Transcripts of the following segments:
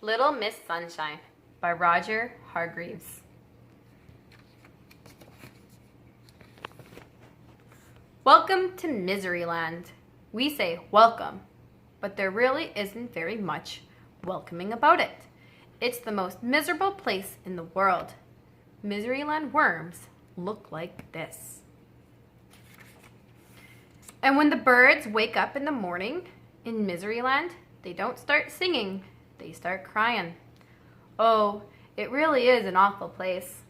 Little Miss Sunshine by Roger Hargreaves. Welcome to Miseryland. We say welcome, but there really isn't very much welcoming about it. It's the most miserable place in the world. Miseryland worms look like this. And when the birds wake up in the morning in Miseryland, they don't start singing, they start crying. Oh, it really is an awful place.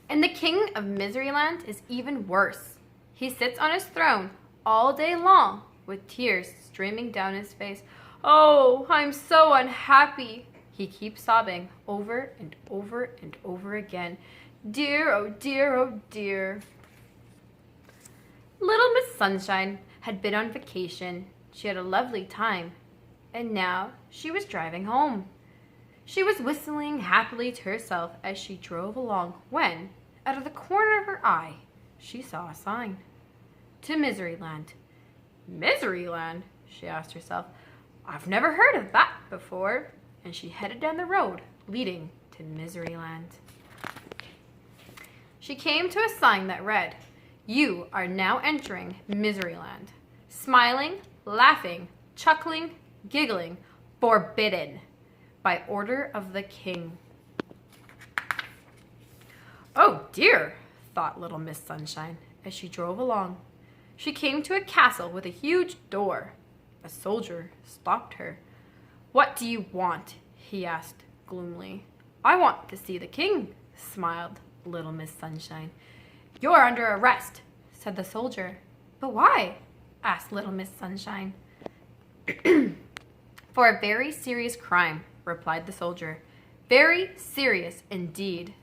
And the king of Miseryland is even worse. He sits on his throne all day long with tears streaming down his face. Oh, I'm so unhappy. He keeps sobbing over and over and over again. Dear, oh dear, oh dear. Little Miss Sunshine had been on vacation. She had a lovely time, and now she was driving home. She was whistling happily to herself as she drove along when, out of the corner of her eye, she saw a sign. To Miseryland. Miseryland? She asked herself. I've never heard of that before. And she headed down the road leading to Miseryland. She came to a sign that read, "You are now entering Miseryland. Smiling, laughing, chuckling, giggling, forbidden. By order of the king." Oh dear, thought Little Miss Sunshine as she drove along. She came to a castle with a huge door. A soldier stopped her. "What do you want?" he asked gloomily. "I want to see the king," smiled Little Miss Sunshine. "You're under arrest," said the soldier. "But why?" asked Little Miss Sunshine. "For a very serious crime," replied the soldier. "Very serious indeed."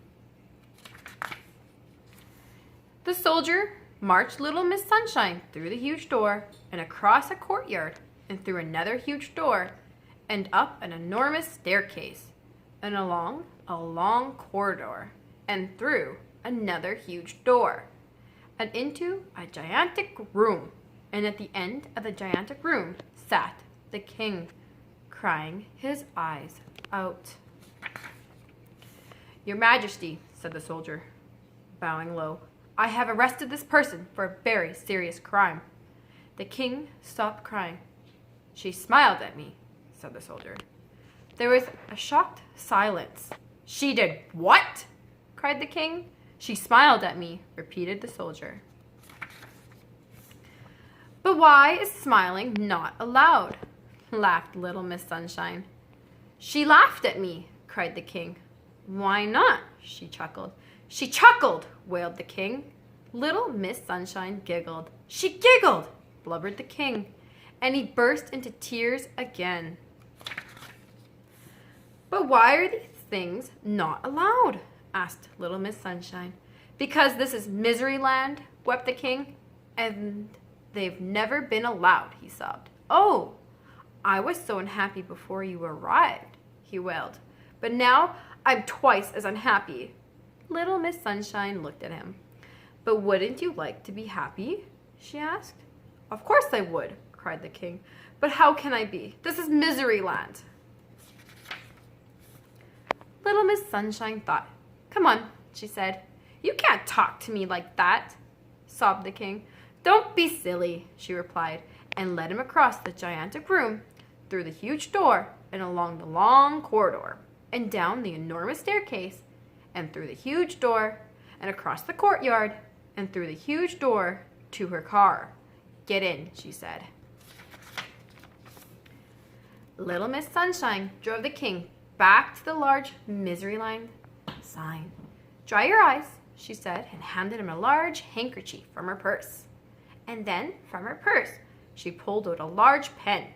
The soldier marched Little Miss Sunshine through the huge door and across a courtyard and through another huge door and up an enormous staircase and along a long corridor and through another huge door and into a gigantic room. And at the end of the gigantic room sat the king, crying his eyes out. "Your Majesty," said the soldier, bowing low, "I have arrested this person for a very serious crime." The king stopped crying. "She smiled at me," said the soldier. There was a shocked silence. "She did what?" cried the king. "She smiled at me," repeated the soldier. "But why is smiling not allowed?" laughed Little Miss Sunshine. "She laughed at me," cried the king. "Why not?" she chuckled. "She chuckled," wailed the king. Little Miss Sunshine giggled. "She giggled," blubbered the king, and he burst into tears again. "But why are these things not allowed?" asked Little Miss Sunshine. "Because this is Miseryland," wept the king, "and they've never been allowed," he sobbed. "Oh, I was so unhappy before you arrived," he wailed, "but now I'm twice as unhappy." Little Miss Sunshine looked at him. "But wouldn't you like to be happy?" she asked. "Of course I would," cried the king. "But how can I be? This is Miseryland." Little Miss Sunshine thought. "Come on," she said. "You can't talk to me like that," sobbed the king. "Don't be silly," she replied, and led him across the gigantic room, through the huge door, and along the long corridor, and down the enormous staircase, and through the huge door, and across the courtyard, and through the huge door to her car. "Get in," she said. Little Miss Sunshine drove the king back to the large Miseryland sign. "Dry your eyes," she said, and handed him a large handkerchief from her purse. And then, from her purse, she pulled out a large pen.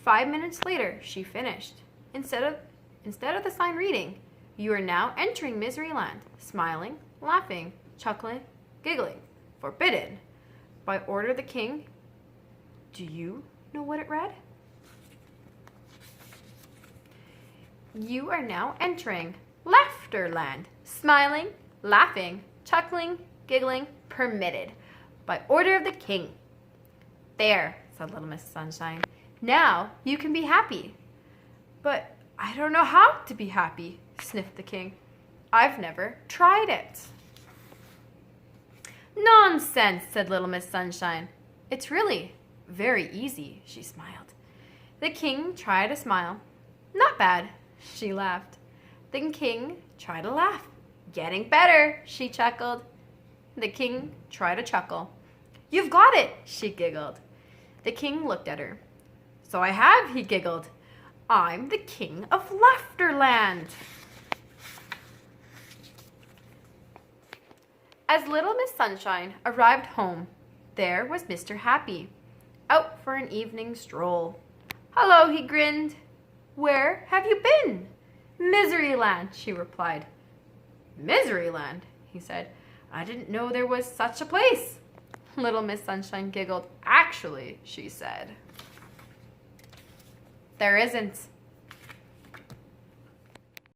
5 minutes later, she finished. Instead of the sign reading, "You are now entering Miseryland, smiling, laughing, chuckling, giggling, forbidden. By order of the king." Do you know what it read? "You are now entering Laughterland, smiling, laughing, chuckling, giggling, permitted. By order of the king." "There," said Little Miss Sunshine. "Now you can be happy." But I don't know how to be happy, sniffed the king. I've never tried it. Nonsense, said Little Miss Sunshine. It's really very easy, she smiled. The king tried to smile. Not bad, she laughed. The king tried to laugh. Getting better, she chuckled. The king tried to chuckle. You've got it, she giggled. The king looked at her. So I have, he giggled. I'm the king of Laughterland. As Little Miss Sunshine arrived home, there was Mr. Happy, out for an evening stroll. Hello, he grinned. Where have you been? Miseryland, she replied. Miseryland, he said. I didn't know there was such a place. Little Miss Sunshine giggled. Actually, she said, there isn't.